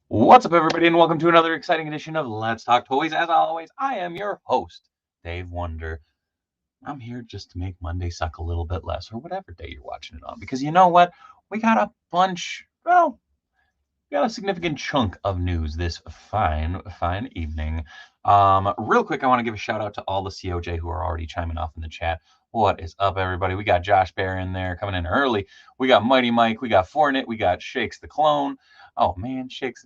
What's up, everybody, and welcome to another exciting edition of Let's Talk Toys. As always, I am your host, Dave Wonder. I'm here just to make Monday suck a little bit less, or whatever day you're watching it on, because you know what? We got a we got a significant chunk of news this fine evening. Real quick, I want to give a shout out to all the COJ who are already chiming off in the chat. What is up, everybody? We got Josh Bear in there coming in early. We got Mighty Mike. We got Fortnite. We got Shakes the Clone. Oh man, Shakes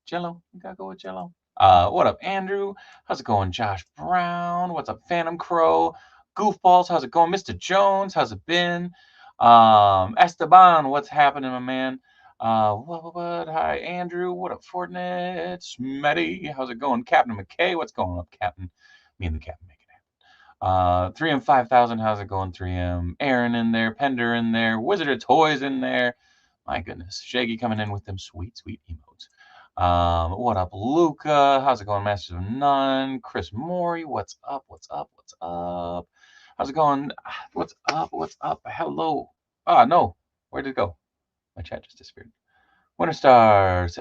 Jello. We gotta go with Jello. What up, Andrew? How's it going, Josh Brown? What's up, Phantom Crow? Goofballs, how's it going? Mr. Jones, how's it been? Esteban, what's happening, my man? What? Hi, Andrew. What up, Fortnite? Smetty, how's it going? Captain McKay, what's going up, Captain? Me and the Captain make it happen. 3M 5000, how's it going, 3M? Aaron in there, Pender in there, Wizard of Toys in there. My goodness, Shaggy coming in with them sweet emotes. What up, Luca? How's it going, Masters of None? Chris Maury, what's up? What's up? What's up? How's it going? What's up? What's up? Hello. Ah, no. Where did it go? My chat just disappeared. Winter Stars.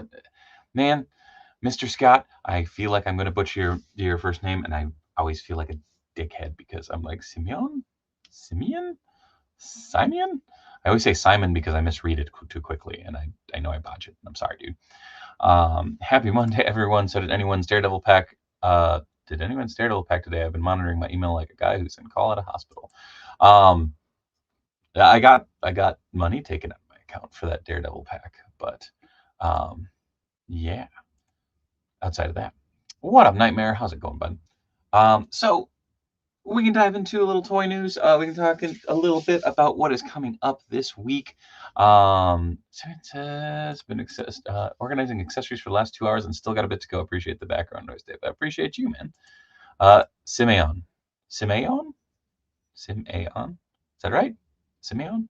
Man, Mr. Scott, I feel like I'm going to butcher your first name, and I always feel like a dickhead because I'm like, Simeon? Simeon? Simeon? I always say Simon because I misread it too quickly, and I know I botch it. I'm sorry, dude. Happy Monday, everyone. So did anyone's Daredevil pack? Did anyone's Daredevil pack today? I've been monitoring my email like a guy who's in call at a hospital. I got money taken out of my account for that Daredevil pack, but yeah. Outside of that, what up, Nightmare? How's it going, bud? So we can dive into a little toy news. We can talk a little bit about what is coming up this week. Santa's been organizing accessories for the last 2 hours and still got a bit to go. Appreciate the background noise, Dave. I appreciate you, man. Simeon. Is that right? Simeon?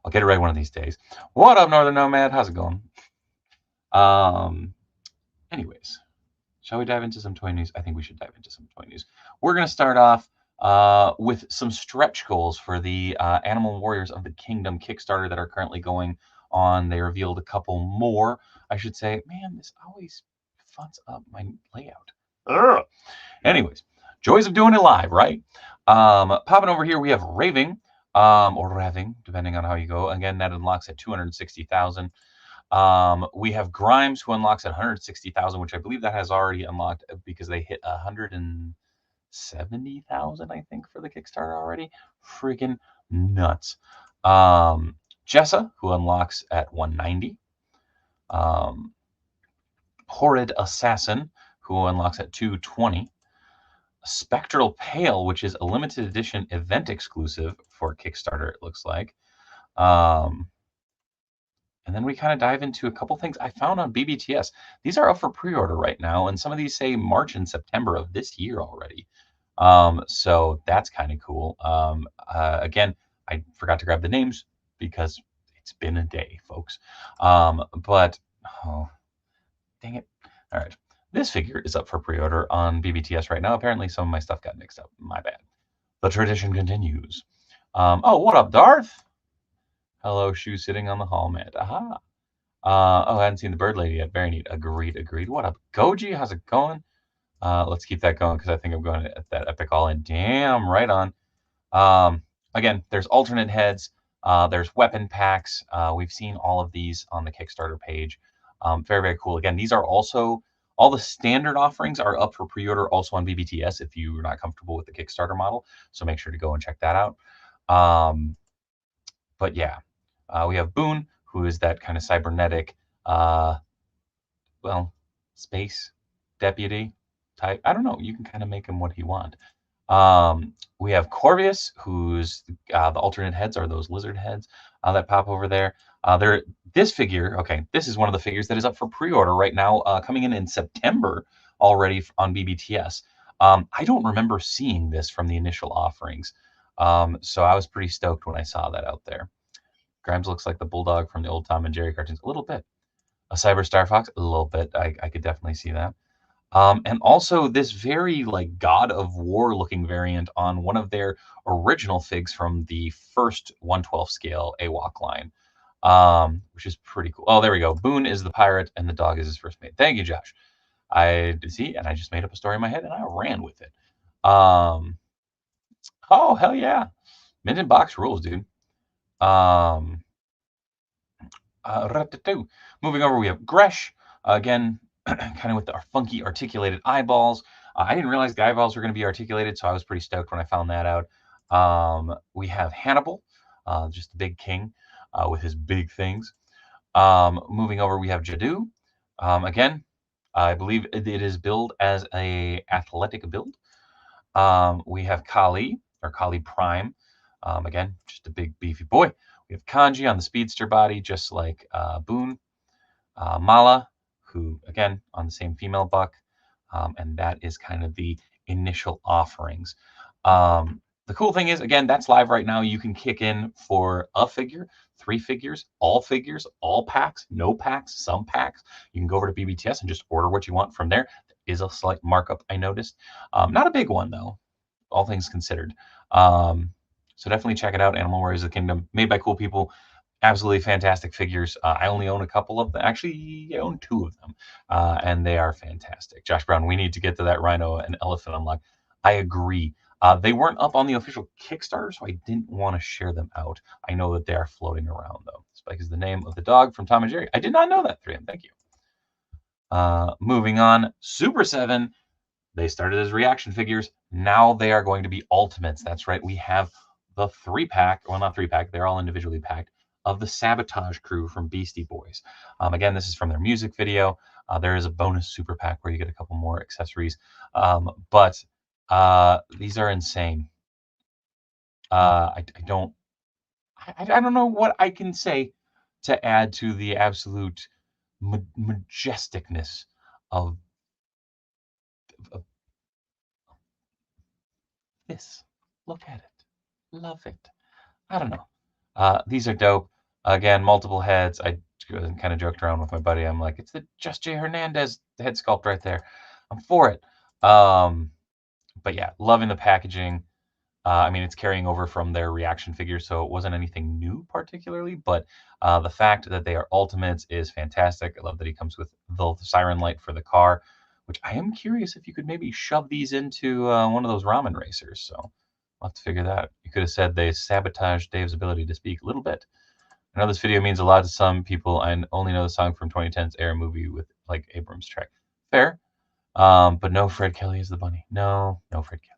I'll get it right one of these days. What up, Northern Nomad? How's it going? Anyways, shall we dive into some toy news? I think we should dive into some toy news. We're going to start off with some stretch goals for the Animal Warriors of the Kingdom Kickstarter that are currently going on. They revealed a couple more, I should say. Man, this always fuzz up my layout. Ugh. Anyways, joys of doing it live, right? Popping over here, we have Raving, or Raving, depending on how you go. Again, that unlocks at 260,000. We have Grimes, who unlocks at 160,000, which I believe that has already unlocked because they hit 170,000, I think, for the Kickstarter already. Freaking nuts. Jessa, who unlocks at 190. Horrid Assassin, who unlocks at 220. Spectral Pale, which is a limited edition event exclusive for Kickstarter, it looks like. And then we kind of dive into a couple things I found on BBTS. These are up for pre-order right now, and some of these say March and September of this year already. So that's kind of cool. Again, I forgot to grab the names because it's been a day, folks. But, oh, dang it. All right. This figure is up for pre-order on BBTS right now. Apparently, some of my stuff got mixed up. My bad. The tradition continues. Oh, what up, Darth? Hello, shoe sitting on the hall mat. Aha. Oh, I hadn't seen the bird lady yet. Very neat. Agreed. What up, Goji? How's it going? Let's keep that going because I think I'm going at that epic all in. Damn, right on. Again, there's alternate heads. There's weapon packs. We've seen all of these on the Kickstarter page. Very cool. Again, these are also all the standard offerings are up for pre-order also on BBTS if you're not comfortable with the Kickstarter model. So make sure to go and check that out. But yeah, we have Boone, who is that kind of cybernetic, space deputy type. I don't know. You can kind of make him what you want. We have Corvius, who's the alternate heads are those lizard heads that pop over there. This figure, okay, this is one of the figures that is up for pre-order right now, coming in September already on BBTS. I don't remember seeing this from the initial offerings, so I was pretty stoked when I saw that out there. Grimes looks like the bulldog from the old Tom and Jerry cartoons, a little bit. A Cyber Star Fox, a little bit. I could definitely see that. And also this very like God of War looking variant on one of their original figs from the first 1/12 scale AWOC line. which is pretty cool. Oh, there we go. Boone is the pirate, and the dog is his first mate. Thank you, Josh. I see, and I just made up a story in my head, and I ran with it. Oh, hell yeah. Mint in box rules, dude. Moving over, we have Gresh. Again, kind of with our funky articulated eyeballs. I didn't realize the eyeballs were going to be articulated, so I was pretty stoked when I found that out. We have Hannibal, just the big king with his big things. Moving over, we have Jadu. Again, I believe it is billed as a athletic build. We have Kali, or Kali Prime. Again, just a big beefy boy. We have Kanji on the speedster body, just like Boone. Mala, who, again, on the same female buck. And that is kind of the initial offerings. The cool thing is, again, that's live right now. You can kick in for a figure, 3 figures, all packs, no packs, some packs. You can go over to BBTS and just order what you want from there. There is a slight markup, I noticed. Not a big one, though, all things considered. So definitely check it out. Animal Warriors of the Kingdom, made by cool people. Absolutely fantastic figures. I only own a couple of them. Actually, I own 2 of them, and they are fantastic. Josh Brown, we need to get to that rhino and elephant unlock. I agree. They weren't up on the official Kickstarter, so I didn't want to share them out. I know that they are floating around, though. Spike is the name of the dog from Tom and Jerry. I did not know that, 3M. Thank you. Moving on, Super 7. They started as reaction figures. Now they are going to be ultimates. That's right. We have the 3-pack, well, not 3-pack, they're all individually packed, of the Sabotage crew from Beastie Boys. Again, this is from their music video. There is a bonus super pack where you get a couple more accessories. But these are insane. I don't know what I can say to add to the absolute majesticness of this. Look at it. Love it. I don't know. These are dope. Again, multiple heads. I kind of joked around with my buddy. I'm like, it's the Just J Hernandez head sculpt right there. I'm for it. But yeah, loving the packaging. I mean, it's carrying over from their reaction figure, so it wasn't anything new particularly, but the fact that they are ultimates is fantastic. I love that he comes with the siren light for the car, which I am curious if you could maybe shove these into one of those ramen racers. So we'll have to figure that out. You could have said they sabotaged Dave's ability to speak a little bit. I know this video means a lot to some people. I only know the song from 2010's Air movie with like Abrams track. Fair. But no Fred Kelly is the bunny. No Fred Kelly.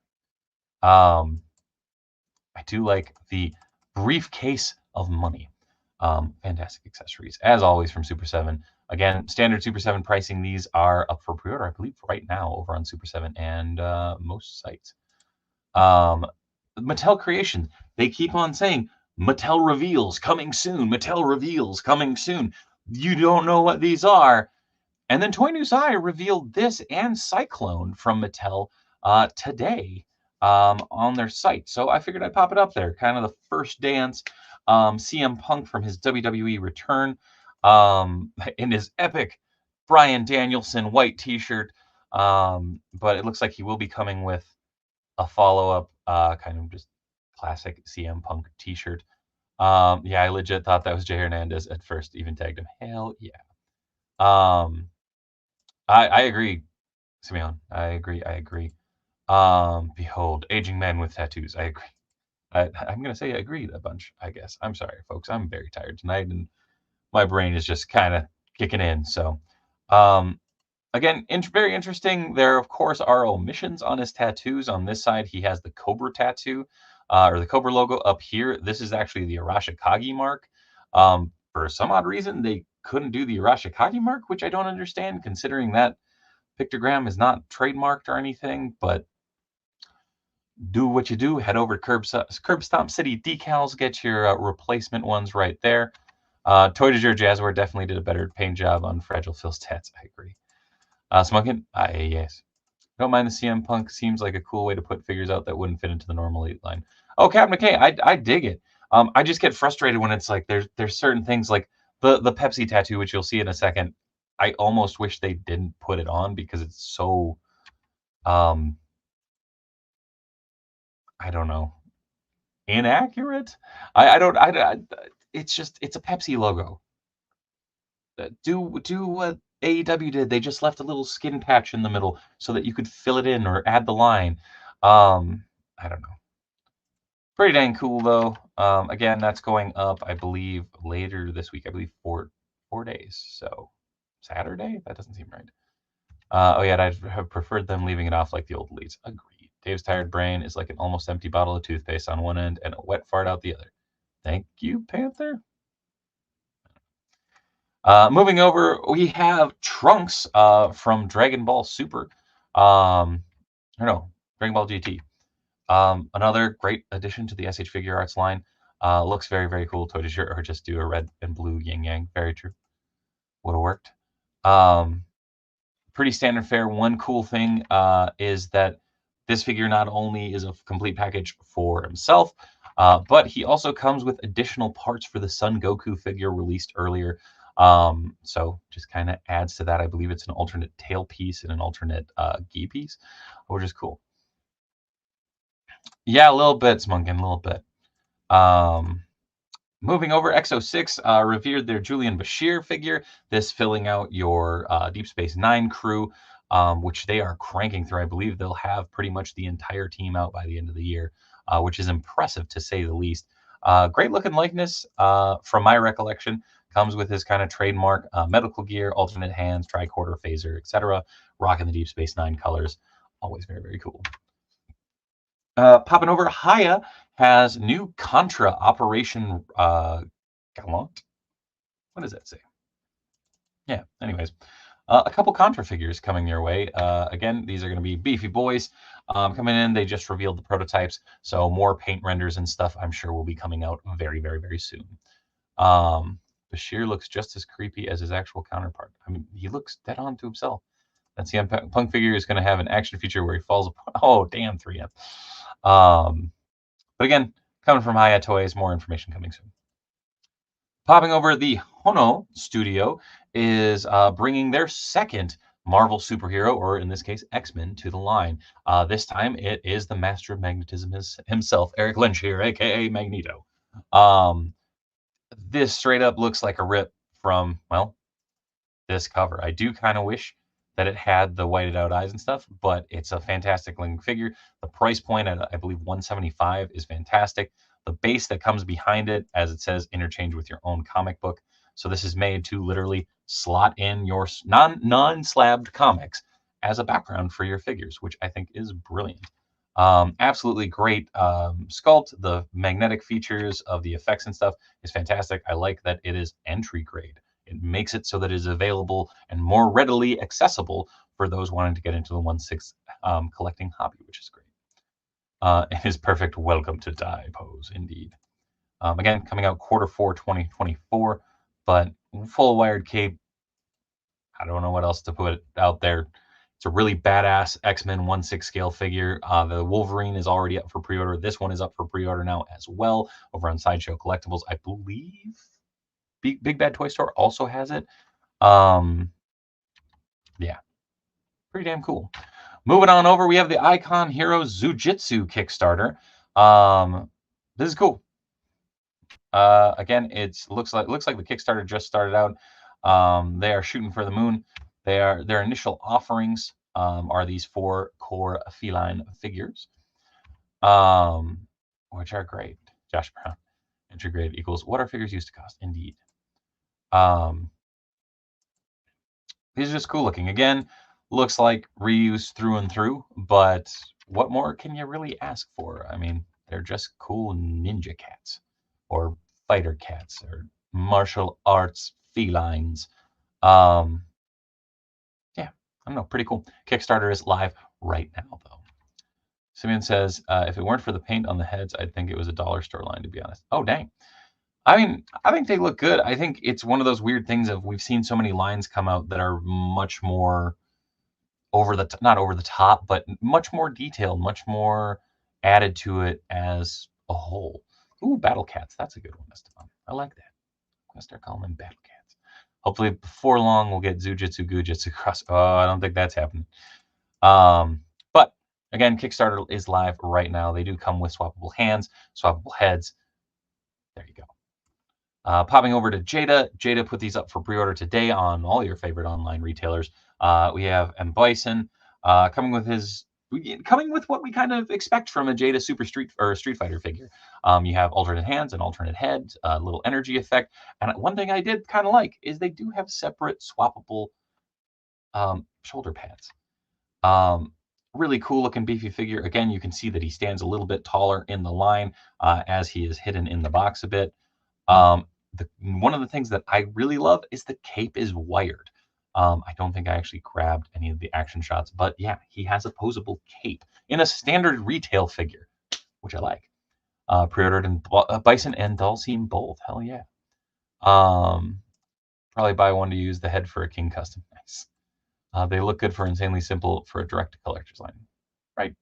I do like the briefcase of money. Fantastic accessories, as always, from Super 7. Again, standard Super 7 pricing. These are up for pre-order, I believe, right now over on Super 7 and most sites. Mattel Creations. They keep on saying, Mattel reveals coming soon. Mattel reveals coming soon. You don't know what these are. And then Toy News Eye revealed this and Cyclone from Mattel today on their site. So I figured I'd pop it up there. Kind of the first dance. CM Punk from his WWE return in his epic Bryan Danielson white t-shirt. But it looks like he will be coming with a follow-up kind of just classic CM Punk t-shirt. Yeah, I legit thought that was Jay Hernandez at first, even tagged him. Hell yeah. I agree, Simeon. I agree. Behold, aging men with tattoos. I agree. I'm going to say I agree a bunch, I guess. I'm sorry, folks. I'm very tired tonight, and my brain is just kind of kicking in. So, again, very interesting. There, of course, are omissions on his tattoos. On this side, he has the Cobra tattoo, or the Cobra logo up here. This is actually the Arashikage mark. For some odd reason, they couldn't do the Arashikage mark, which I don't understand, considering that pictogram is not trademarked or anything. But do what you do. Head over to Curb Stomp City Decals. Get your replacement ones right there. Toy de Jour Jazzware definitely did a better paint job on Fragile Phil's tats. I agree. Smoking? Yes. Don't mind the CM Punk. Seems like a cool way to put figures out that wouldn't fit into the normal 8 line. Oh, Captain McKay, I dig it. I just get frustrated when it's like there's certain things like the Pepsi tattoo, which you'll see in a second. I almost wish they didn't put it on because it's so I don't know, inaccurate. I don't. it's a Pepsi logo. Do what AEW did. They just left a little skin patch in the middle so that you could fill it in or add the line. I don't know. Pretty dang cool though. Again, that's going up, I believe, later this week. I believe 4 days. So Saturday? That doesn't seem right. Oh yeah, I'd have preferred them leaving it off like the old leads. Agreed. Dave's tired brain is like an almost empty bottle of toothpaste on one end and a wet fart out the other. Thank you, Panther. Moving over, we have Trunks from Dragon Ball Super. Or no, Dragon Ball GT. Another great addition to the SH Figure Arts line. Looks very, very cool. Toy shirt or just do a red and blue yin yang. Very true. Would have worked. Pretty standard fare. One cool thing is that this figure not only is a complete package for himself, but he also comes with additional parts for the Son Goku figure released earlier. So just kind of adds to that. I believe it's an alternate tail piece and an alternate gi piece, which is cool. Yeah, a little bit, Smunkin, a little bit. Moving over, XO6 revered their Julian Bashir figure, this filling out your Deep Space Nine crew, which they are cranking through. I believe they'll have pretty much the entire team out by the end of the year, which is impressive to say the least. Great looking likeness, from my recollection, comes with his kind of trademark medical gear, alternate hands, tricorder, phaser, etc. Rocking the Deep Space Nine colors. Always very, very cool. Popping over, Haya has new Contra Operation Gallant. What does that say? Yeah, anyways. A couple Contra figures coming your way. Again, these are going to be beefy boys coming in. They just revealed the prototypes, so more paint renders and stuff I'm sure will be coming out very, very, very soon. Bashir looks just as creepy as his actual counterpart. I mean, he looks dead on to himself. That CM Punk figure is going to have an action feature where he falls apart. Oh, damn, 3M. But again, coming from Haya Toys, more information coming soon. Popping over, the Hono studio is bringing their second Marvel superhero, or in this case, X-Men, to the line. This time it is the master of magnetism himself, Eric Lynch here, aka Magneto. This straight up looks like a rip from, well, this cover. I do kind of wish that it had the whited out eyes and stuff, but it's a fantastic looking figure. The price point at, I believe, $175 is fantastic. The base that comes behind it, as it says, interchange with your own comic book. So this is made to literally slot in your non-slabbed comics as a background for your figures, which I think is brilliant. Absolutely great sculpt. The magnetic features of the effects and stuff is fantastic. I like that it is entry grade. It makes it so that it is available and more readily accessible for those wanting to get into the 1/6 collecting hobby, which is great. It is perfect welcome to die pose, indeed. Again, coming out Q4 2024, but full wired cape. I don't know what else to put out there. It's a really badass X-Men 1/6 scale figure. The Wolverine is already up for pre-order. This one is up for pre-order now as well over on Sideshow Collectibles. I believe Big Bad Toy Store also has it. Yeah, pretty damn cool. Moving on over, we have the Icon Heroes Jujitsu Kickstarter. This is cool. Again, it looks like the Kickstarter just started out. They are shooting for the moon. Their initial offerings are these 4 core feline figures, which are great. Josh Brown, entry grade equals what are figures used to cost? Indeed. These are just cool looking. Again, looks like reuse through and through, but what more can you really ask for? I mean, they're just cool ninja cats or fighter cats or martial arts felines. Yeah, I don't know, pretty cool. Kickstarter is live right now, though. Simeon says, if it weren't for the paint on the heads, I'd think it was a dollar store line, to be honest. Oh, dang. I mean, I think they look good. I think it's one of those weird things of we've seen so many lines come out that are much more not over the top, but much more detailed, much more added to it as a whole. Ooh, Battle Cats. That's a good one, Esteban. I like that. I'm going to start calling them Battle Cats. Hopefully before long we'll get Zujitsu Gujitsu cross. Oh, I don't think that's happening. But again, Kickstarter is live right now. They do come with swappable hands, swappable heads. There you go. Popping over to Jada. Jada put these up for pre-order today on all your favorite online retailers. We have M. Bison coming with what we kind of expect from a Jada Street Fighter figure. You have alternate hands and alternate heads, a little energy effect. And one thing I did kind of like is they do have separate swappable shoulder pads. Really cool looking beefy figure. Again, you can see that he stands a little bit taller in the line as he is hidden in the box a bit. One of the things that I really love is the cape is wired. I don't think I actually grabbed any of the action shots, but yeah, he has a posable cape in a standard retail figure, which I like. Pre-ordered in Bison and Dulcine both. Hell yeah. Probably buy one to use the head for a King custom. Nice. They look good for insanely simple for a direct collector's line. Right.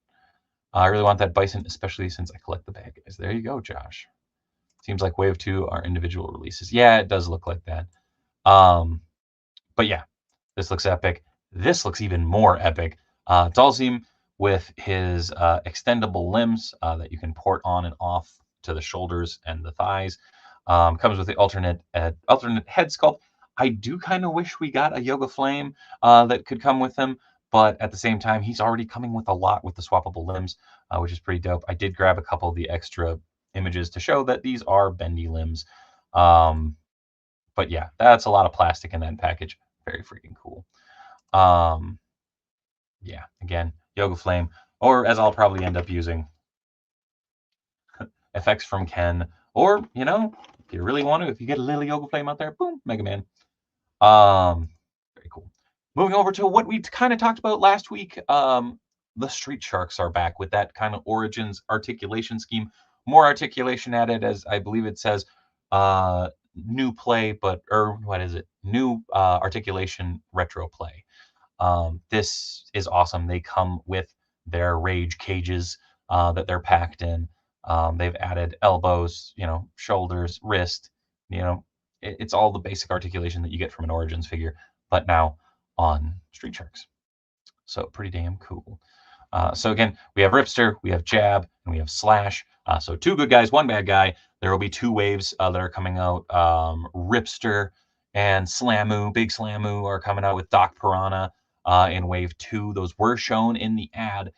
I really want that Bison, especially since I collect the bad guys. There you go, Josh. Seems like Wave 2 are individual releases. Yeah, it does look like that. But yeah, this looks epic. This looks even more epic. Dulcine with his extendable limbs that you can port on and off to the shoulders and the thighs. Comes with the alternate head sculpt. I do kind of wish we got a Yoga Flame that could come with him, but at the same time, he's already coming with a lot with the swappable limbs, which is pretty dope. I did grab a couple of the extra images to show that these are bendy limbs. But yeah, that's a lot of plastic in that package. Very freaking cool. Yeah, again, Yoga Flame, or as I'll probably end up using, effects from Ken, or, you know, if you really want to, if you get a little Yoga Flame out there, boom, Mega Man. Very cool. Moving over to what we kind of talked about last week, the Street Sharks are back with that kind of Origins articulation scheme. More articulation added, as I believe it says, new play, or what is it? New articulation retro play. This is awesome. They come with their rage cages that they're packed in. They've added elbows, shoulders, wrist, it's all the basic articulation that you get from an Origins figure, but now on Street Sharks. So pretty damn cool. So again, we have Ripster, we have Jab, and we have Slash. So 2 good guys, 1 bad guy. There will be 2 waves that are coming out. Ripster and Slamu, Big Slamu, are coming out with Doc Piranha in wave 2. Those were shown in the ad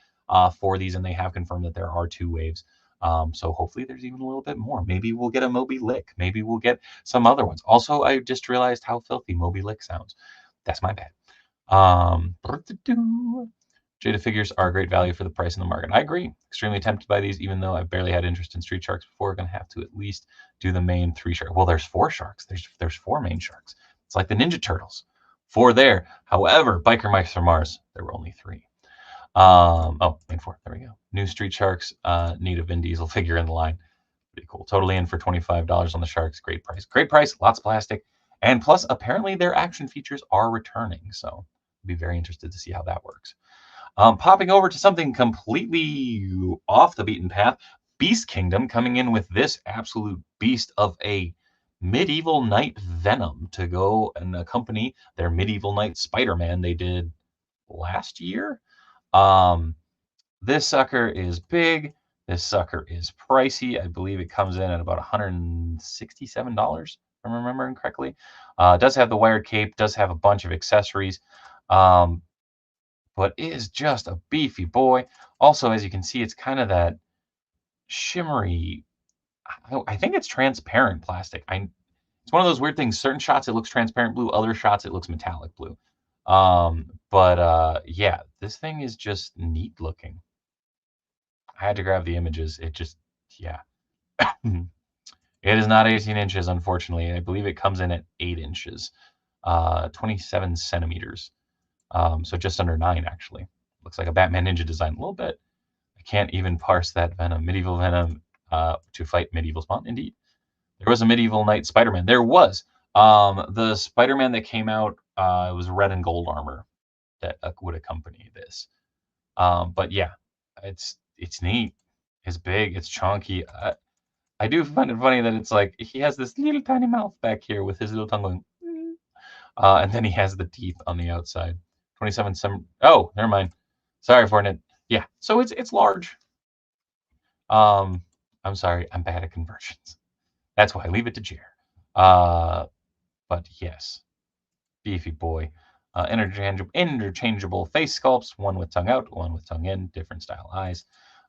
for these, and they have confirmed that there are 2 waves. So hopefully there's even a little bit more. Maybe we'll get a Moby Lick. Maybe we'll get some other ones. Also, I just realized how filthy Moby Lick sounds. That's my bad. Jada figures are a great value for the price in the market. I agree. Extremely tempted by these, even though I've barely had interest in Street Sharks before. Going to have to at least do the main 3 sharks. Well, there's 4 sharks. There's 4 main sharks. It's like the Ninja Turtles. 4 there. However, Biker Mice from Mars, there were only 3. Main 4. There we go. New Street Sharks. Need a Vin Diesel figure in the line. Pretty cool. Totally in for $25 on the Sharks. Great price. Great price. Lots of plastic. And plus, apparently their action features are returning. So I'll be very interested to see how that works. Popping over to something completely off the beaten path. Beast Kingdom coming in with this absolute beast of a Medieval Knight Venom to go and accompany their Medieval Knight Spider-Man they did last year. This sucker is big. This sucker is pricey. I believe it comes in at about $167, if I'm remembering correctly. Does have the wired cape, does have a bunch of accessories, but is just a beefy boy. Also, as you can see, it's kind of that shimmery, I think it's transparent plastic. It's one of those weird things. Certain shots it looks transparent blue, other shots it looks metallic blue. Yeah, this thing is just neat looking. I had to grab the images. Yeah. It is not 18 inches, unfortunately. I believe it comes in at 8 inches, 27 centimeters. So just under 9, actually. Looks like a Batman Ninja design a little bit. I can't even parse that Venom. Medieval Venom to fight medieval spawn. Indeed. There was a Medieval Knight Spider-Man. There was. The Spider-Man that came out, it was red and gold armor that would accompany this. But yeah, it's neat. It's big. It's chunky. I do find it funny that it's like he has this little tiny mouth back here with his little tongue going, and then he has the teeth on the outside. 27 some. Oh, never mind. Sorry, Fortnite. Yeah, so it's large. I'm sorry, I'm bad at conversions. That's why I leave it to Jer. But yes, beefy boy. Interchangeable face sculpts, one with tongue out, one with tongue in, different style eyes,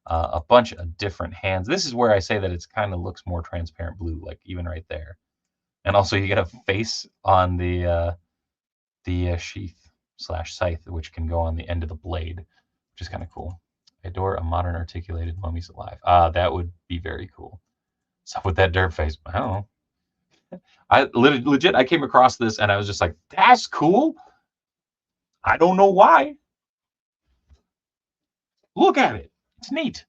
a bunch of different hands. This is where I say that it's kind of looks more transparent blue, like even right there. And also you get a face on the sheath / scythe, which can go on the end of the blade, which is kind of cool. I adore a modern articulated mummies alive. That would be very cool. What's up with that derp face? I don't know. I legit, I came across this and I was just like, that's cool. I don't know why. Look at it. It's neat.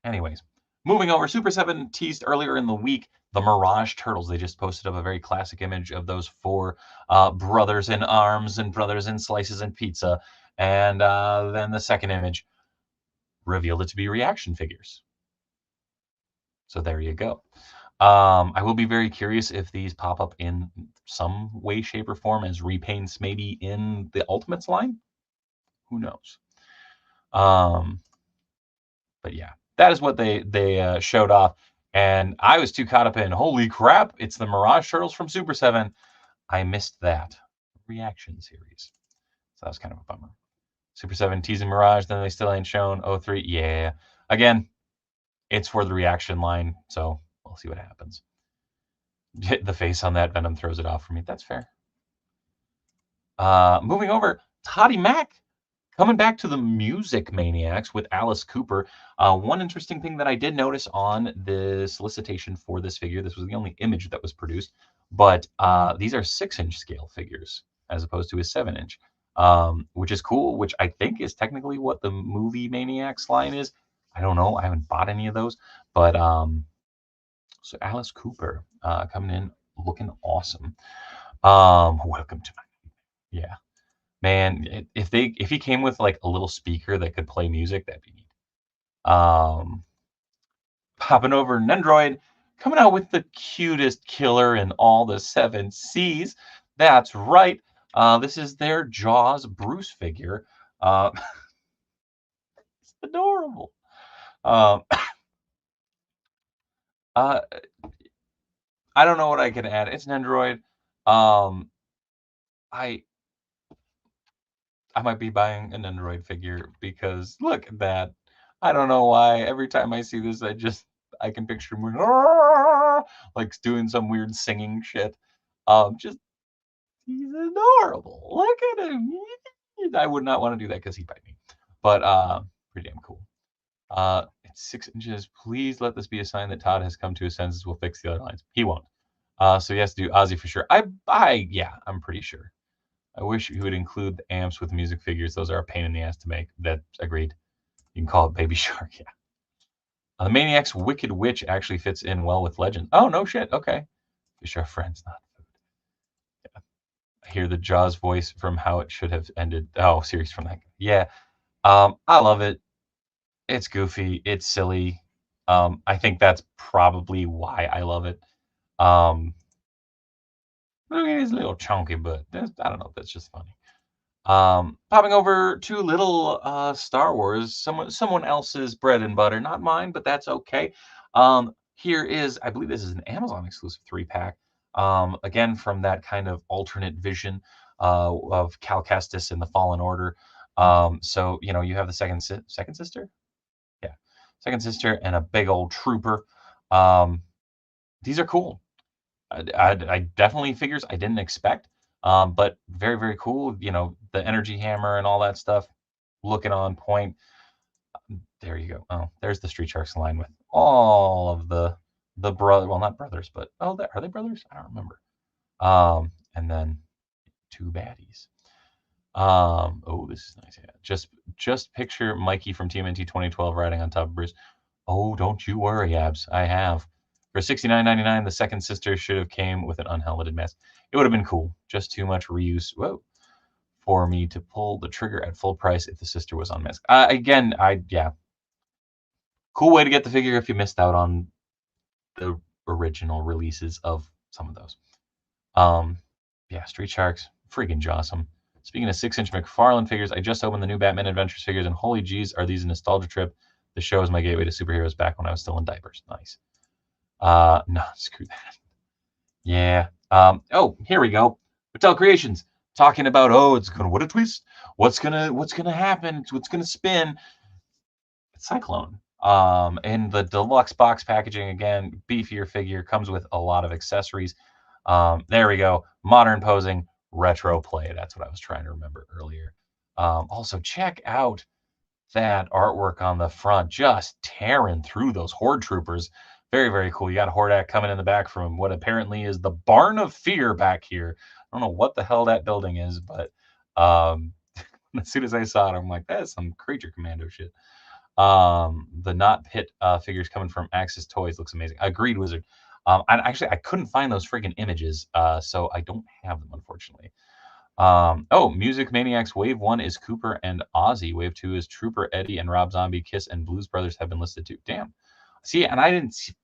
Anyways, moving over, Super 7 teased earlier in the week the Mirage Turtles. They just posted up a very classic image of those four brothers in arms and brothers in slices and pizza. And then the second image revealed it to be reaction figures. So there you go. I will be very curious if these pop up in some way, shape, or form as repaints, maybe in the Ultimates line. Who knows? But yeah, that is what they showed off. And I was too caught up in, holy crap, it's the Mirage Turtles from Super 7. I missed that reaction series. So that was kind of a bummer. Super 7 teasing Mirage, then they still ain't shown 03. Yeah. Again, it's for the reaction line, so we'll see what happens. The face on that Venom throws it off for me. That's fair. Moving over, Toddy Mac coming back to the Music Maniacs with Alice Cooper. One interesting thing that I did notice on the solicitation for this figure, this was the only image that was produced, but these are 6-inch scale figures as opposed to a 7-inch, which is cool, which I think is technically what the Movie Maniacs line is. I don't know. I haven't bought any of those, but so Alice Cooper coming in looking awesome. Welcome to my, yeah. Man, if he came with like a little speaker that could play music, that'd be neat. Popping over Nendoroid, coming out with the cutest killer in all the 7 Seas. That's right. This is their Jaws Bruce figure. It's adorable. I don't know what I can add. It's Nendoroid. I might be buying an Nendoroid figure because look at that. I don't know why. Every time I see this, I can picture him like doing some weird singing shit. Just he's adorable. Look at him. I would not want to do that because he'd bite me. But pretty damn cool. It's 6 inches. Please let this be a sign that Todd has come to his senses. Will fix the other lines. He won't. So he has to do Ozzy for sure. Yeah, I'm pretty sure. I wish you would include the amps with music figures. Those are a pain in the ass to make. That's agreed. You can call it Baby Shark, yeah. The Maniac's Wicked Witch actually fits in well with Legend. Oh, no shit. Okay. Fish are friends, not food. Yeah. I hear the Jaws voice from how it should have ended. Oh, series from that. Yeah. I love it. It's goofy. It's silly. I think that's probably why I love it. Look at his little chunky butt. I don't know. That's just funny. Popping over to little Star Wars, someone else's bread and butter, not mine, but that's okay. Here is, I believe this is an Amazon exclusive 3-pack. Again, from that kind of alternate vision of Cal Kestis and the Fallen Order. So you have the second sister, yeah, second sister, and a big old trooper. These are cool. I definitely figures I didn't expect. But very, very cool. The energy hammer and all that stuff, looking on point. There you go. Oh, there's the Street Sharks line with all of the brother. Well, not brothers, but are they brothers? I don't remember. And then 2 baddies. Oh, this is nice. Yeah. Just picture Mikey from TMNT 2012 riding on top of Bruce. Oh, don't you worry, Abs. I have. For $69.99, the second sister should have came with an unhelmeted mask. It would have been cool. Just too much reuse. Whoa. For me to pull the trigger at full price if the sister was on mask. Yeah. Cool way to get the figure if you missed out on the original releases of some of those. Yeah, Street Sharks, freaking awesome. Speaking of 6-inch McFarlane figures, I just opened the new Batman Adventures figures, and holy geez, are these a nostalgia trip. The show is my gateway to superheroes back when I was still in diapers. Nice. No, screw that. Yeah. Oh, here we go. Mattel Creations talking about, oh, it's gonna, what a twist. What's gonna happen? What's gonna spin? It's Cyclone. In the deluxe box packaging, again, beefier figure, comes with a lot of accessories. There we go. Modern posing, retro play. That's what I was trying to remember earlier. Also, check out that artwork on the front, just tearing through those Horde troopers. Very, very cool. You got a Hordak coming in the back from what apparently is the Barn of Fear back here. I don't know what the hell that building is, but as soon as I saw it, I'm like, that's some creature commando shit. The not pit figures coming from Axis Toys looks amazing. Agreed, Wizard. I couldn't find those freaking images, so I don't have them, unfortunately. Oh, Music Maniacs Wave 1 is Cooper and Ozzy. Wave 2 is Trooper, Eddie, and Rob Zombie. Kiss and Blues Brothers have been listed too. Damn. See, and I didn't see.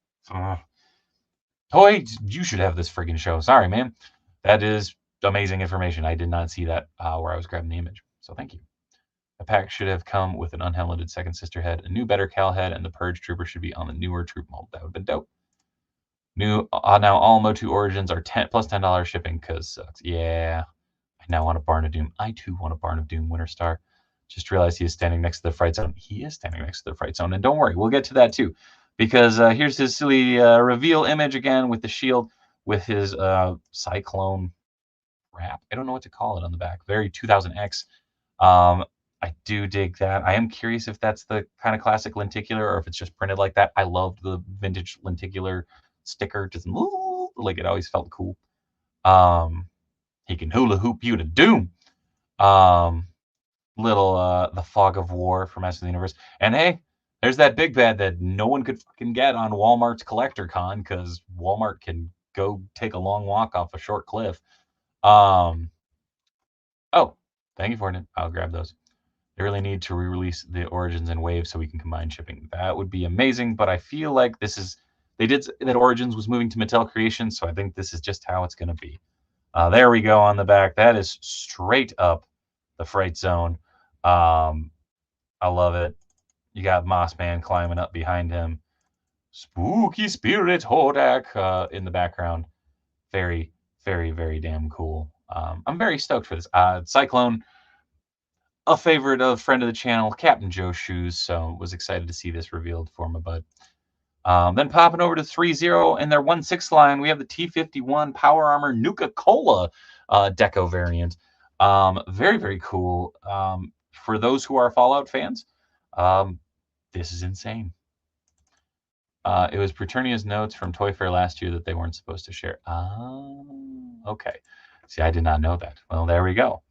Toy, you should have this friggin' show. Sorry, man. That is amazing information. I did not see that where I was grabbing the image. So thank you. The pack should have come with an unhelmeted second sister head, a new better Cal head, and the Purge Trooper should be on the newer troop mold. That would have been dope. New now all Motu Origins are $10 shipping because sucks. Yeah. I now want a Barn of Doom. I too want a Barn of Doom Winter Star. Just realized he is standing next to the Fright Zone. He is standing next to the Fright Zone. And don't worry, we'll get to that too. Because here's his silly reveal image again with the shield with his Cyclone wrap. I don't know what to call it on the back. Very 2000X. I do dig that. I am curious if that's the kind of classic lenticular or if it's just printed like that. I loved the vintage lenticular sticker. Just like it always felt cool. He can hula hoop you to doom. The Fog of War from Masters of the Universe. And hey, there's that big bad that no one could fucking get on Walmart's Collector Con because Walmart can go take a long walk off a short cliff. Oh, thank you for it. I'll grab those. They really need to re-release the Origins and Wave so we can combine shipping. That would be amazing, but I feel like they did that Origins was moving to Mattel Creations, so I think this is just how it's going to be. There we go on the back. That is straight up the Fright Zone. I love it. You got Mossman climbing up behind him. Spooky Spirit Hordak in the background. Very, very, very damn cool. I'm very stoked for this. Cyclone, a favorite of friend of the channel, Captain Joe Shoes, so was excited to see this revealed for my bud. Then popping over to 3-0 in their 1/6 line, we have the T51 Power Armor Nuka-Cola deco variant. Very, very cool. For those who are Fallout fans, this is insane. It was Preternia's notes from Toy Fair last year that they weren't supposed to share. Okay. See, I did not know that. Well, there we go.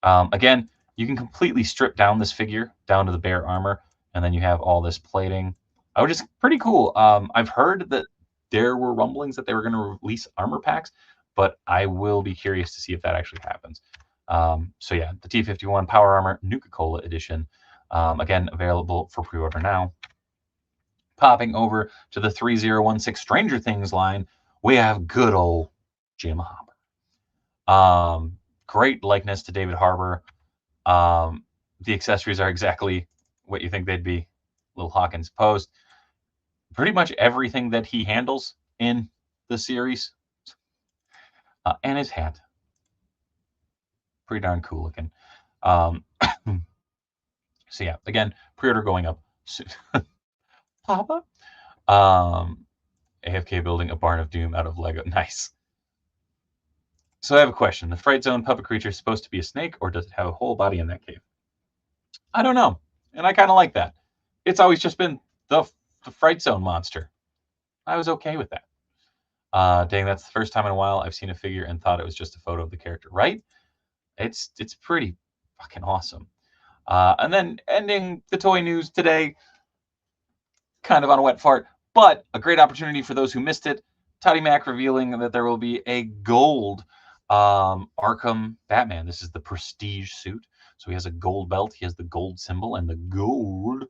Again, you can completely strip down this figure down to the bare armor, and then you have all this plating. Which is pretty cool. I've heard that there were rumblings that they were going to release armor packs, but I will be curious to see if that actually happens. So yeah, the T51 Power Armor Nuka-Cola Edition. Again, available for pre-order now. Popping over to the 3016 Stranger Things line, we have good old Jim Hopper. Great likeness to David Harbour. The accessories are exactly what you think they'd be. Little Hawkins pose. Pretty much everything that he handles in the series. And his hat. Pretty darn cool looking. So yeah, again, pre-order going up soon. Papa? AFK building a Barn of Doom out of Lego. Nice. So I have a question. The Fright Zone puppet creature is supposed to be a snake, or does it have a whole body in that cave? I don't know. And I kind of like that. It's always just been the Fright Zone monster. I was okay with that. Dang, that's the first time in a while I've seen a figure and thought it was just a photo of the character, right? It's pretty fucking awesome. And then ending the toy news today, kind of on a wet fart, but a great opportunity for those who missed it. Toddy Mac revealing that there will be a gold Arkham Batman. This is the prestige suit. So he has a gold belt, he has the gold symbol, and the gold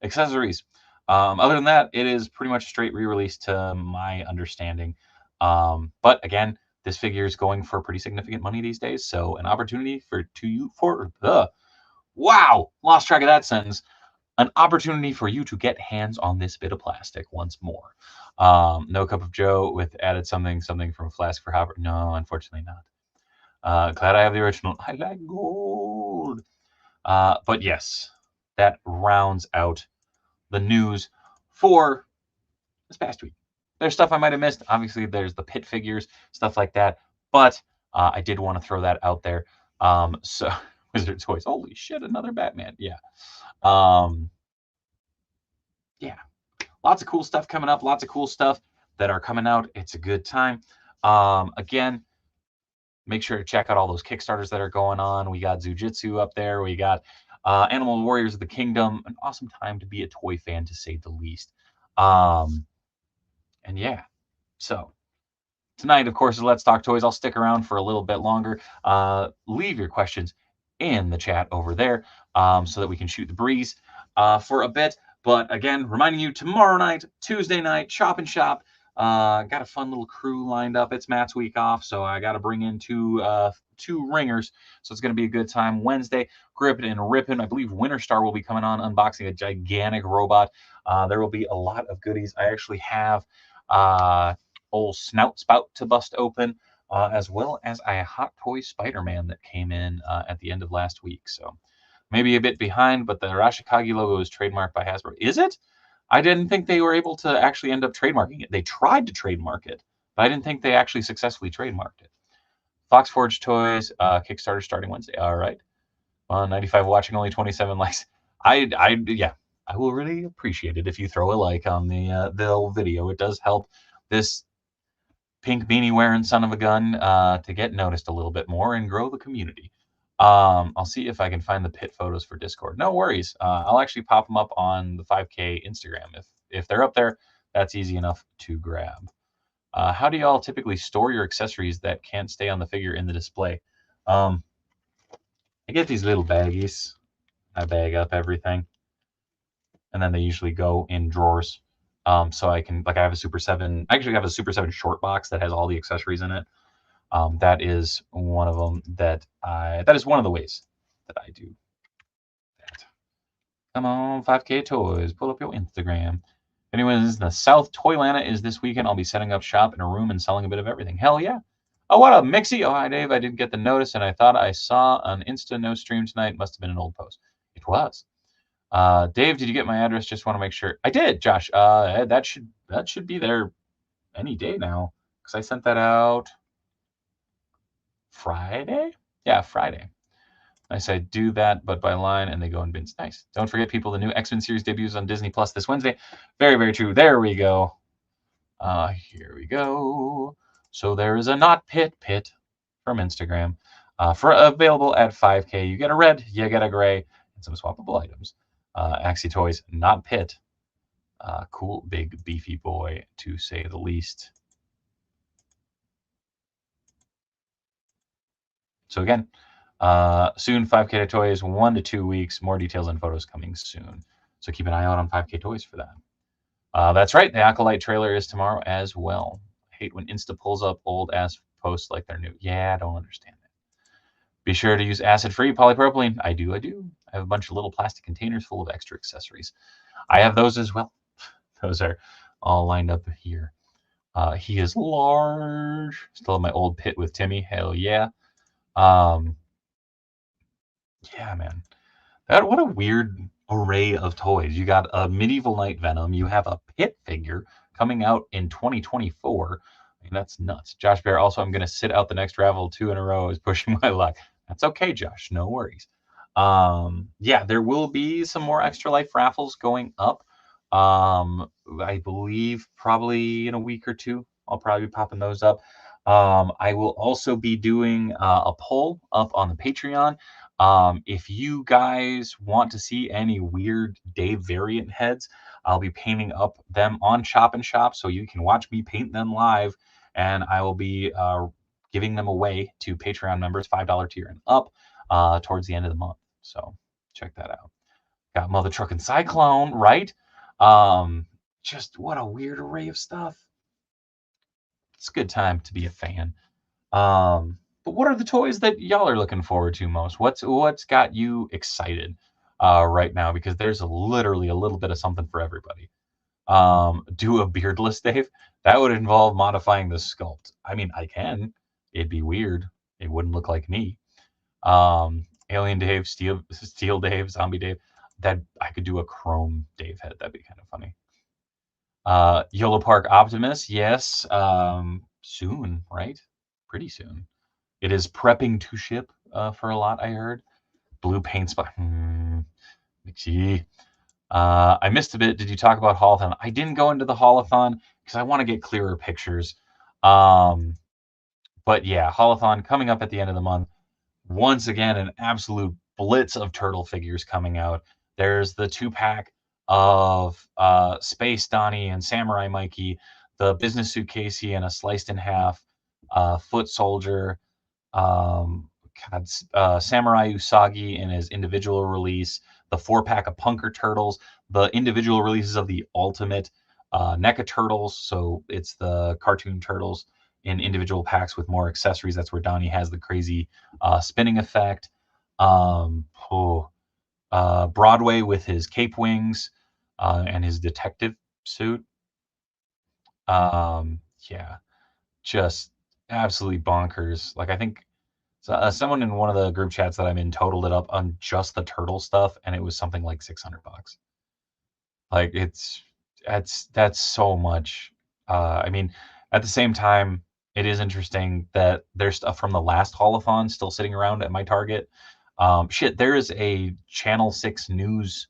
accessories. Other than that, it is pretty much straight re-release to my understanding. But again, this figure is going for pretty significant money these days. So an opportunity wow, lost track of that sentence. An opportunity for you to get hands on this bit of plastic once more. No Cup of Joe with added something from Flask for Hopper. No, unfortunately not. Glad I have the original. I like gold. But yes, that rounds out the news for this past week. There's stuff I might have missed. Obviously, there's the pit figures, stuff like that. But I did want to throw that out there. So Wizard Toys. Holy shit, another Batman. Yeah. Yeah. Lots of cool stuff coming up. Lots of cool stuff that are coming out. It's a good time. Again, make sure to check out all those Kickstarters that are going on. We got Jujitsu up there. We got Animal Warriors of the Kingdom. An awesome time to be a toy fan, to say the least. And yeah, so tonight, of course, is Let's Talk Toys. I'll stick around for a little bit longer. Leave your questions in the chat over there so that we can shoot the breeze for a bit. But again, reminding you, tomorrow night, Tuesday night, Shop and Shop. Got a fun little crew lined up. It's Matt's week off, so I got to bring in two ringers. So it's going to be a good time. Wednesday, Grippin' and Rippin'. I believe Winterstar will be coming on, unboxing a gigantic robot. There will be a lot of goodies. I actually have old Snout Spout to bust open, as well as a Hot Toy Spider-Man that came in at the end of last week. So maybe a bit behind, but the Arashikage logo is trademarked by Hasbro. Is it? I didn't think they were able to actually end up trademarking it. They tried to trademark it, but I didn't think they actually successfully trademarked it. Fox Forge Toys, Kickstarter starting Wednesday. All right. 95 watching, only 27 likes. Yeah, I will really appreciate it if you throw a like on the video. It does help this pink beanie wearing son of a gun to get noticed a little bit more and grow the community. I'll see if I can find the pit photos for Discord. No worries. I'll actually pop them up on the 5K Instagram. If they're up there, that's easy enough to grab. How do y'all typically store your accessories that can't stay on the figure in the display? I get these little baggies. I bag up everything, and then they usually go in drawers. So I can, like, I have a Super 7. I actually have a Super 7 short box that has all the accessories in it. That is one of them that is one of the ways that I do that. Come on, 5K Toys, pull up your Instagram. If anyone is in the South, Toylanta is this weekend. I'll be setting up shop in a room and selling a bit of everything. Hell yeah. Oh, what up, Mixie? Oh, hi, Dave. I didn't get the notice, and I thought I saw on Insta no stream tonight. Must have been an old post. It was. Dave, did you get my address? Just want to make sure. I did, Josh. That should be there any day now, because I sent that out Friday? Yeah, Friday. I said do that, but by line, and they go in bins. Nice. Don't forget, people, the new X-Men series debuts on Disney Plus this Wednesday. Very, very true. There we go. Here we go. So there is a not pit from Instagram for available at 5K. You get a red, you get a gray, and some swappable items. Axie Toys, not pit. Cool, big, beefy boy, to say the least. So again, soon 5K Toys, 1 to 2 weeks. More details and photos coming soon. So keep an eye out on 5K Toys for that. That's right. The Acolyte trailer is tomorrow as well. I hate when Insta pulls up old ass posts like they're new. Yeah, I don't understand that. Be sure to use acid-free polypropylene. I do. I have a bunch of little plastic containers full of extra accessories. I have those as well. Those are all lined up here. He is large. Still have my old pit with Timmy. Hell yeah. Yeah, man. What a weird array of toys. You got a Medieval Knight Venom. You have a pit figure coming out in 2024. I mean, that's nuts. Josh Bear, also, I'm going to sit out the next raffle 2 in a row is pushing my luck. That's okay, Josh. No worries. Yeah, there will be some more Extra Life raffles going up. I believe probably in a week or two. I'll probably be popping those up. I will also be doing a poll up on the Patreon. If you guys want to see any weird Dave variant heads, I'll be painting up them on Shop and Shop, so you can watch me paint them live, and I will be giving them away to Patreon members, $5 tier and up, towards the end of the month. So check that out. Got Mother Truck and Cyclone, right? Just what a weird array of stuff. It's a good time to be a fan. But what are the toys that y'all are looking forward to most? What's got you excited right now? Because there's literally a little bit of something for everybody. Do a beardless Dave. That would involve modifying the sculpt. I mean, I can. It'd be weird. It wouldn't look like me. Alien Dave, Steel Dave, Zombie Dave. That I could do a chrome Dave head. That'd be kind of funny. YOLO Park Optimus, yes. Soon, right? Pretty soon. It is prepping to ship for a lot, I heard. Blue paint spot. McGee. I missed a bit. Did you talk about Haulathon? I didn't go into the Haulathon because I want to get clearer pictures. But yeah, Haulathon coming up at the end of the month. Once again, an absolute blitz of turtle figures coming out. There's the 2-pack of Space Donnie and Samurai Mikey, the Business Suit Casey, and a sliced in half Foot Soldier. Samurai Usagi in his individual release, the 4-pack of Punker Turtles, the individual releases of the Ultimate NECA Turtles. So it's the cartoon turtles in individual packs with more accessories. That's where Donnie has the crazy spinning effect. Broadway with his cape wings and his detective suit. Yeah, just absolutely bonkers. Like I think someone in one of the group chats that I'm in totaled it up on just the turtle stuff, and it was something like $600. Like that's so much. I mean, at the same time, it is interesting that there's stuff from the last haulathon still sitting around at my Target. There is a Channel 6 News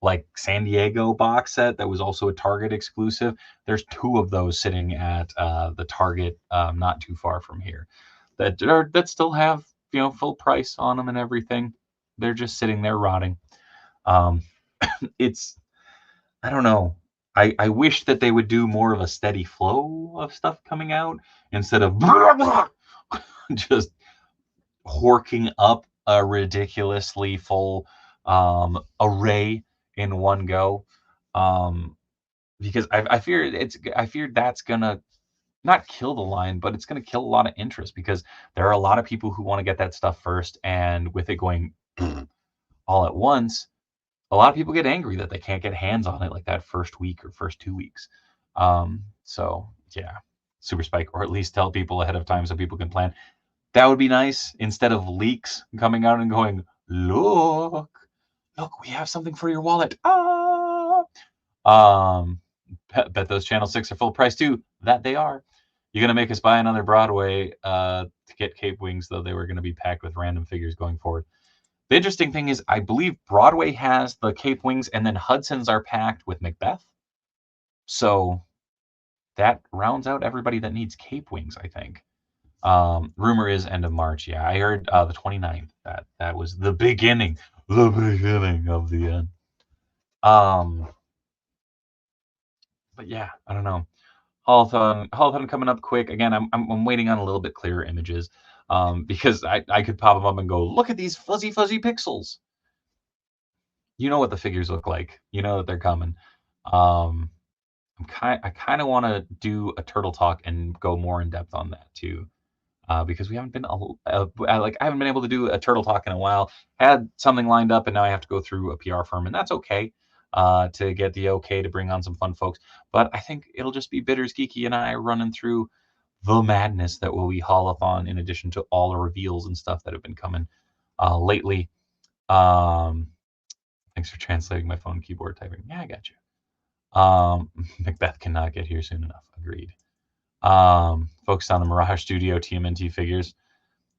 like San Diego box set that was also a Target exclusive. There's 2 of those sitting at the Target not too far from here that still have full price on them and everything. They're just sitting there rotting. It's I don't know. I wish that they would do more of a steady flow of stuff coming out instead of just horking up a ridiculously full array in one go. Because I fear that's gonna not kill the line, but it's gonna kill a lot of interest because there are a lot of people who want to get that stuff first, and with it going all at once, a lot of people get angry that they can't get hands on it like that first week or first 2 weeks. So yeah, Super Spike, or at least tell people ahead of time so people can plan. That would be nice instead of leaks coming out and going, look, we have something for your wallet. Bet those Channel 6 are full price too. That they are. You're gonna make us buy another Broadway to get Cape Wings, though they were gonna be packed with random figures going forward. The interesting thing is, I believe Broadway has the Cape Wings, and then Hudson's are packed with Macbeth. So that rounds out everybody that needs Cape Wings, I think. Rumor is end of March. Yeah, I heard the 29th. That was the beginning of the end. But yeah, I don't know. Haulathon coming up quick. Again, I'm waiting on a little bit clearer images. Because I could pop them up and go, look at these fuzzy pixels. You know what the figures look like. You know that they're coming. I kind of want to do a turtle talk and go more in depth on that too, because we haven't been I haven't been able to do a turtle talk in a while. Had something lined up, and now I have to go through a PR firm, and that's okay. To get the okay to bring on some fun folks, but I think it'll just be Bitters, Geeky, and I running through the madness that will be Haulathon, in addition to all the reveals and stuff that have been coming lately. Thanks for translating my phone keyboard typing. Yeah, I got you. Macbeth cannot get here soon enough. Agreed. Focused on the Mirage Studio TMNT figures.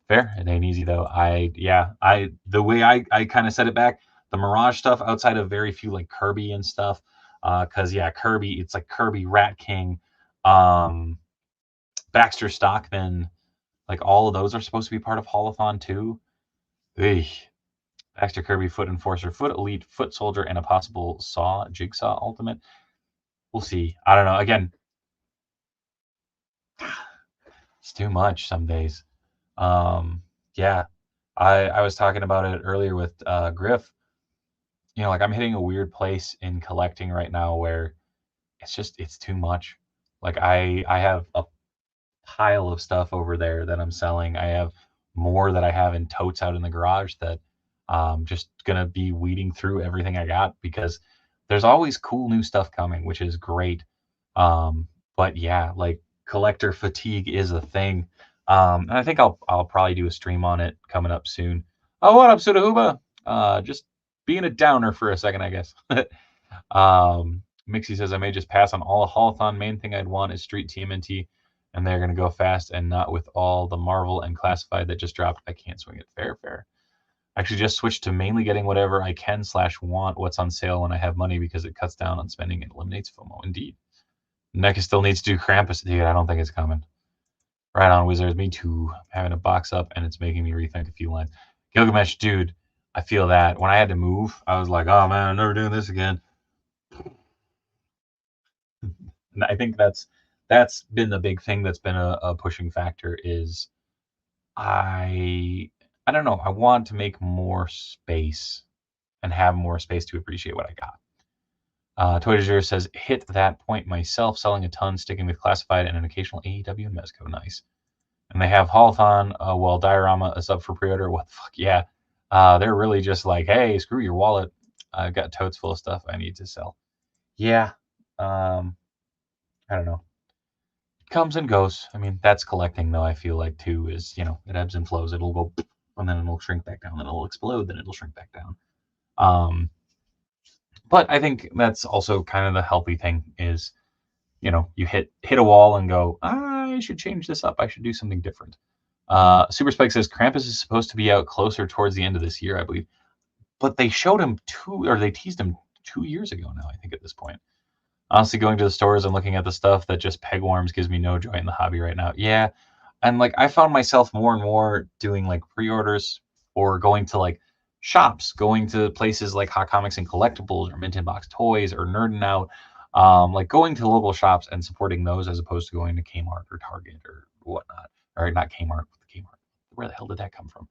Fair. It ain't easy though. The way I kind of set it back, the Mirage stuff outside of very few like Kirby and stuff. Cause yeah, Kirby, it's like Kirby, Rat King, Baxter Stockman, like all of those are supposed to be part of Haulathon too. Eesh. Baxter, Kirby, Foot Enforcer, Foot Elite, Foot Soldier, and a possible Jigsaw Ultimate. We'll see. I don't know. Again, it's too much some days. Yeah, I was talking about it earlier with Griff. Like I'm hitting a weird place in collecting right now where it's too much. Like I have a pile of stuff over there that I'm selling. I have more that I have in totes out in the garage that I'm just gonna be weeding through everything I got because there's always cool new stuff coming, which is great. But yeah, like collector fatigue is a thing. And I think I'll probably do a stream on it coming up soon. Oh, what up, Sudahuba? Just being a downer for a second, I guess. Mixie says I may just pass on all Haulathon. Main thing I'd want is Street TMNT, and they're gonna go fast and not with all the Marvel and Classified that just dropped. I can't swing it. Fair. Actually, just switched to mainly getting whatever I can / want what's on sale when I have money because it cuts down on spending and eliminates FOMO. Indeed. NECA still needs to do Krampus. Dude, I don't think it's coming. Right on, Wizards. Me too. I'm having a box up, and it's making me rethink a few lines. Gilgamesh, dude, I feel that. When I had to move, I was like, oh, man, I'm never doing this again. And I think that's been the big thing that's been a pushing factor is I don't know. I want to make more space and have more space to appreciate what I got. Toy de Jour says, hit that point myself, selling a ton, sticking with Classified and an occasional AEW and Mezco. Nice. And they have Haulathon while Diorama is up for pre-order. What the fuck? Yeah. They're really just like, hey, screw your wallet. I've got totes full of stuff I need to sell. Yeah. I don't know. Comes and goes. I mean, that's collecting, though, I feel like, too, is, it ebbs and flows. It'll go, and then it'll shrink back down, then it'll explode, then it'll shrink back down. But I think that's also kind of the healthy thing is, you hit a wall and go, I should change this up. I should do something different. Super Spike says Krampus is supposed to be out closer towards the end of this year, I believe. But they showed him they teased him 2 years ago now, I think, at this point. Honestly, going to the stores and looking at the stuff that just peg warms gives me no joy in the hobby right now. Yeah. And like I found myself more and more doing like pre-orders or going to like shops, going to places like Hot Comics and Collectibles or Mint in Box Toys or Nerding Out. Like going to local shops and supporting those as opposed to going to Kmart or Target or whatnot. Or not Kmart, but the Kmart. Where the hell did that come from?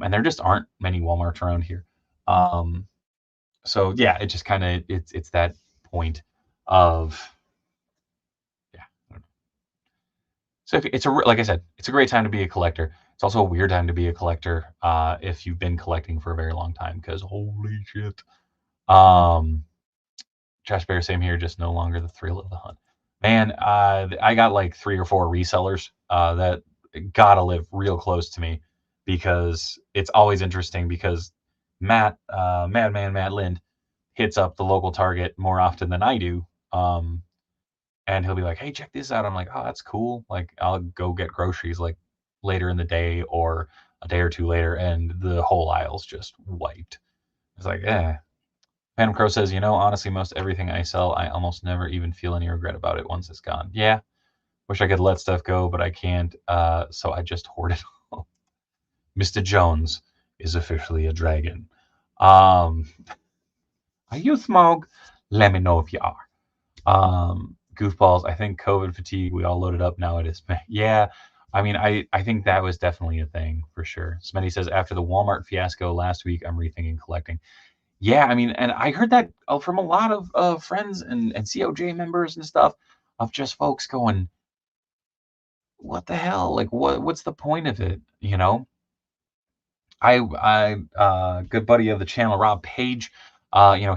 And there just aren't many Walmarts around here. So yeah, it just kind of it's that point of so it's like I said, it's a great time to be a collector. It's also a weird time to be a collector if you've been collecting for a very long time because holy shit. Josh Bear, same here, just no longer the thrill of the hunt. Man, I got like 3 or 4 resellers that gotta live real close to me because it's always interesting because Madman Matt Lind hits up the local Target more often than I do. And he'll be like, hey, check this out. I'm like, oh, that's cool. Like, I'll go get groceries like later in the day or a day or two later, and the whole aisle's just wiped. It's like, Phantom Crow says, honestly, most everything I sell, I almost never even feel any regret about it once it's gone. Yeah, wish I could let stuff go, but I can't. So I just hoard it all. Mr. Jones is officially a dragon. Are you Smog? Let me know if you are. Goofballs, I think COVID fatigue, we all loaded up now. It is. Yeah, I mean, I think that was definitely a thing for sure. Smitty says, after the Walmart fiasco last week, I'm rethinking collecting. Yeah, I mean, and I heard that from a lot of friends and COJ members and stuff of just folks going, what the hell? Like, what's the point of it? I good buddy of the channel, Rob Page,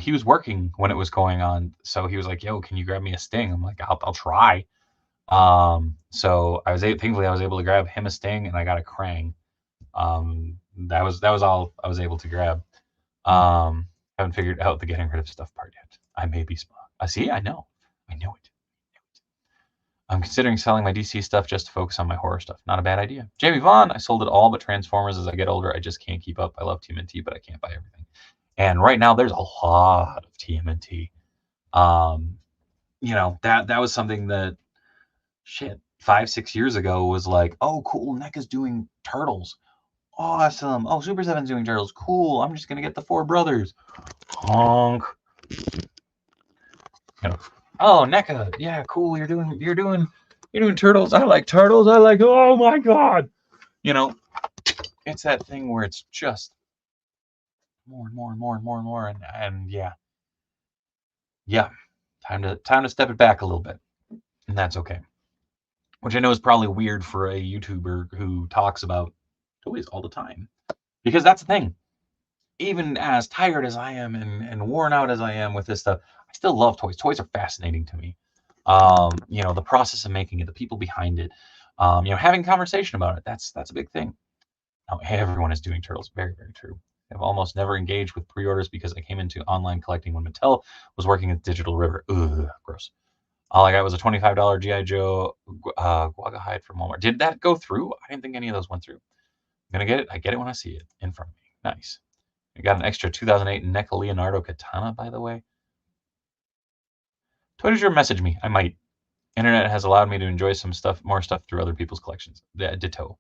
he was working when it was going on, so he was like, "Yo, can you grab me a Sting?" I'm like, "I'll try." So thankfully I was able to grab him a Sting, and I got a Krang. That was all I was able to grab. Haven't figured out the getting rid of stuff part yet. I may be smart. See, I know it. I'm considering selling my DC stuff just to focus on my horror stuff. Not a bad idea. Jamie Vaughn, I sold it all but Transformers. As I get older, I just can't keep up. I love TMNT, but I can't buy everything. And right now, there's a lot of TMNT. That was something that, 5-6 years ago was like, oh, cool, NECA's doing Turtles. Awesome. Oh, Super 7's doing Turtles. Cool. I'm just going to get the 4 brothers. Honk. Oh, NECA. Yeah, cool. You're doing Turtles. I like Turtles. Oh my God. It's that thing where it's just more and more and more and more and more. And yeah. Yeah. Time to step it back a little bit. And that's okay. Which I know is probably weird for a YouTuber who talks about toys all the time. Because that's the thing. even as tired as I am and worn out as I am with this stuff, I still love toys. Toys are fascinating to me. The process of making it, the people behind it, having conversation about it. That's a big thing. Now, everyone is doing turtles. Very, very true. I've almost never engaged with pre-orders because I came into online collecting when Mattel was working at Digital River. Ugh, gross. All I got was a $25 GI Joe Guaga hide from Walmart. Did that go through? I didn't think any of those went through. I'm gonna get it. I get it when I see it in front of me. Nice. I got an extra 2008 NECA Leonardo katana, by the way. Twitter message me. I might. Internet has allowed me to enjoy more stuff through other people's collections. Ditto.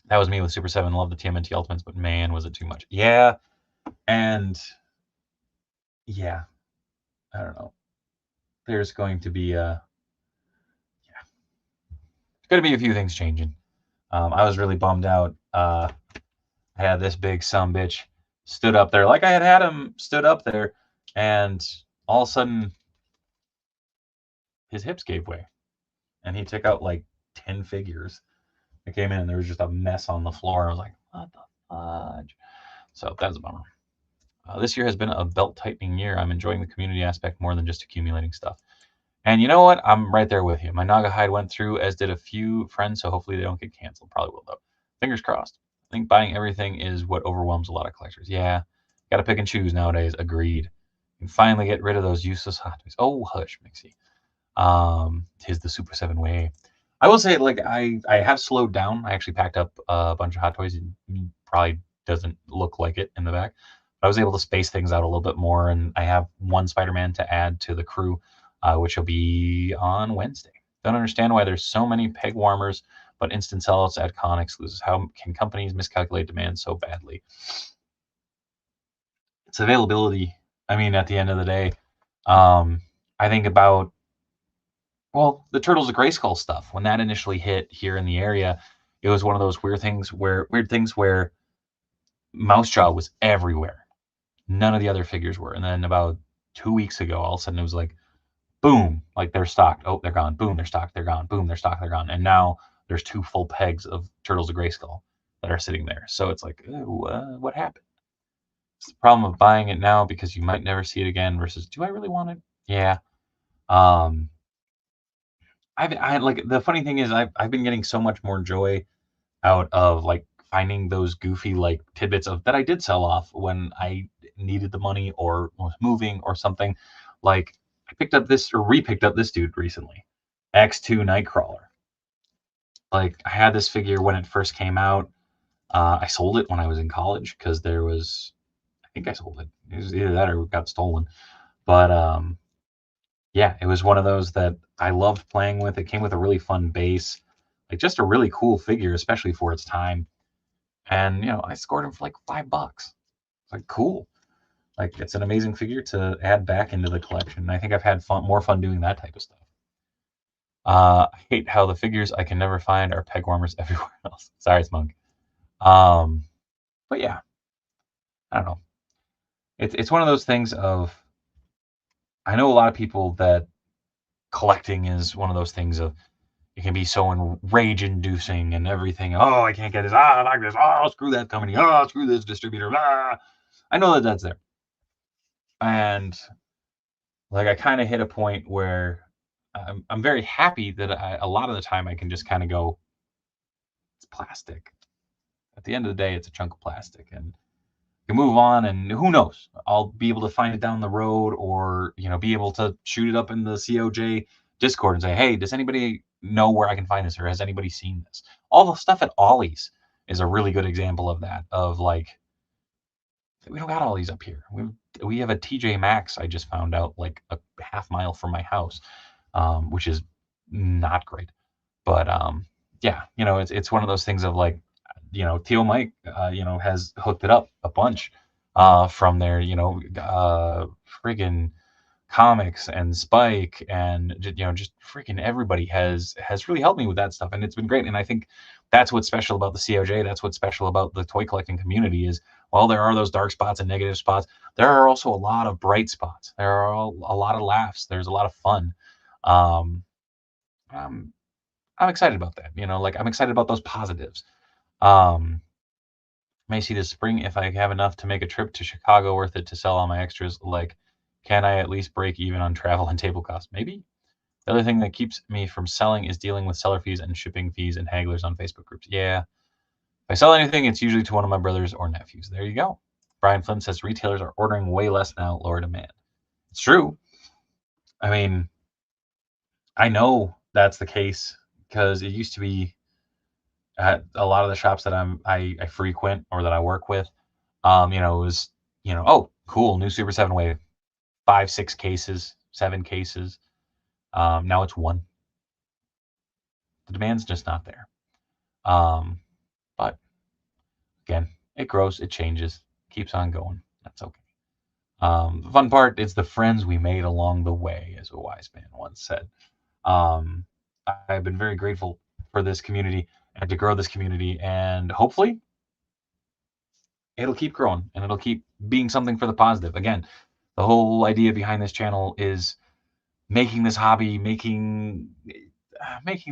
That was me with Super 7. Love the TMNT Ultimates, but man, was it too much. Yeah, and yeah, I don't know. There's going to be there's going to be a few things changing. I was really bummed out. I had this big sumbitch stood up there, like I had him stood up there, and all of a sudden his hips gave way, and he took out like 10 figures. I came in and there was just a mess on the floor. I was like, what the fudge? So that's a bummer. This year has been a belt tightening year. I'm enjoying the community aspect more than just accumulating stuff. And you know what? I'm right there with you. My Naga hide went through, as did a few friends, so hopefully they don't get canceled. Probably will, though. Fingers crossed. I think buying everything is what overwhelms a lot of collectors. Yeah, got to pick and choose nowadays. Agreed. And finally get rid of those useless hot toys. Oh, hush, Mixie. Tis the Super 7 way. I will say, like, I have slowed down. I actually packed up a bunch of hot toys. It probably doesn't look like it in the back. But I was able to space things out a little bit more, and I have one Spider-Man to add to the crew, which will be on Wednesday. Don't understand why there's so many peg warmers, but instant sellouts at con exclusives. How can companies miscalculate demand so badly? It's availability. I mean, at the end of the day, I think about the Turtles of Grayskull stuff. When that initially hit here in the area, it was one of those weird things where Mousejaw was everywhere. None of the other figures were. And then about 2 weeks ago, all of a sudden it was like, boom, like they're stocked. Oh, they're gone. Boom, they're stocked. They're gone. Boom, they're stocked. They're gone. And now there's 2 full pegs of Turtles of Grayskull that are sitting there. So it's like, what happened? It's the problem of buying it now because you might never see it again versus, do I really want it? Yeah. I like the funny thing is I've been getting so much more joy out of like finding those goofy like tidbits of that I did sell off when I needed the money or was moving or something. Like I picked up this or re-picked up this dude recently, X2 Nightcrawler. Like I had this figure when it first came out. I sold it when I was in college because I think I sold it. It was either that or it got stolen. But yeah, it was one of those that I loved playing with. It came with a really fun base, like just a really cool figure, especially for its time. And I scored him for like $5. It's like cool. Like it's an amazing figure to add back into the collection. And I think I've had more fun doing that type of stuff. I hate how the figures I can never find are peg warmers everywhere else. Sorry, it's Monk. But yeah, I don't know. It's one of those things of I know a lot of people that collecting is one of those things of it can be so rage inducing and everything. Oh, I can't get this. I like this. Oh, screw that company. Oh, screw this distributor. I know that that's there. And like, I kind of hit a point where I'm very happy that a lot of the time I can just kind of go, it's plastic. At the end of the day, it's a chunk of plastic and you move on and who knows, I'll be able to find it down the road or, be able to shoot it up in the COJ Discord and say, hey, does anybody know where I can find this or has anybody seen this? All the stuff at Ollie's is a really good example of that, of like, we don't got all these up here. We have a TJ Maxx I just found out like a half mile from my house, which is not great. But yeah, it's one of those things of like, Theo Mike, has hooked it up a bunch from there, friggin' comics and Spike and just freaking everybody has really helped me with that stuff, and it's been great. And I think that's what's special about the COJ. That's what's special about the toy collecting community is while there are those dark spots and negative spots, there are also a lot of bright spots. There are a lot of laughs. There's a lot of fun. I'm excited about that. Like I'm excited about those positives. May see this spring if I have enough to make a trip to Chicago worth it to sell all my extras. Like, can I at least break even on travel and table costs? Maybe. The other thing that keeps me from selling is dealing with seller fees and shipping fees and hagglers on Facebook groups. Yeah. If I sell anything, it's usually to one of my brothers or nephews. There you go. Brian Flynn says retailers are ordering way less now, lower demand. It's true. I mean, I know that's the case because it used to be at a lot of the shops that I frequent or that I work with. It was, oh, cool, new Super 7 wave, 5, 6 cases, 7 cases. Now it's 1. The demand's just not there. But again, it grows, it changes, keeps on going. That's okay. The fun part is the friends we made along the way, as a wise man once said. I've been very grateful for this community and to grow this community, and hopefully it'll keep growing and it'll keep being something for the positive. Again, the whole idea behind this channel is making this hobby, making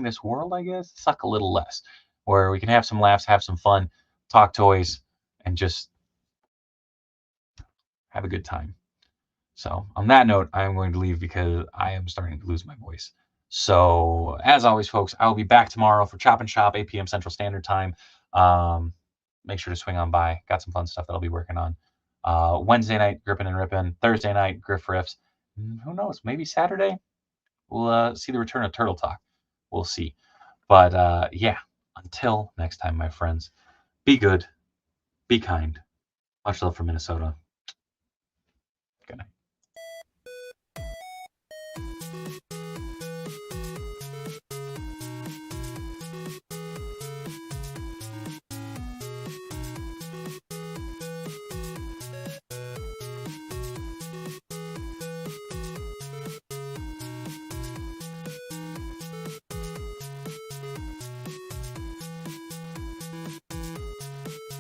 this world, I guess, suck a little less, where we can have some laughs, have some fun, talk toys, and just have a good time. So on that note, I am going to leave because I am starting to lose my voice. So as always, folks, I will be back tomorrow for Chop and Shop, 8 p.m. Central Standard Time. Make sure to swing on by. Got some fun stuff that I'll be working on. Wednesday night, Grippin' and Rippin'. Thursday night, Griff Riffs. Who knows? Maybe Saturday we'll see the return of Turtle Talk. We'll see. But yeah, until next time, my friends, be good, be kind. Much love from Minnesota.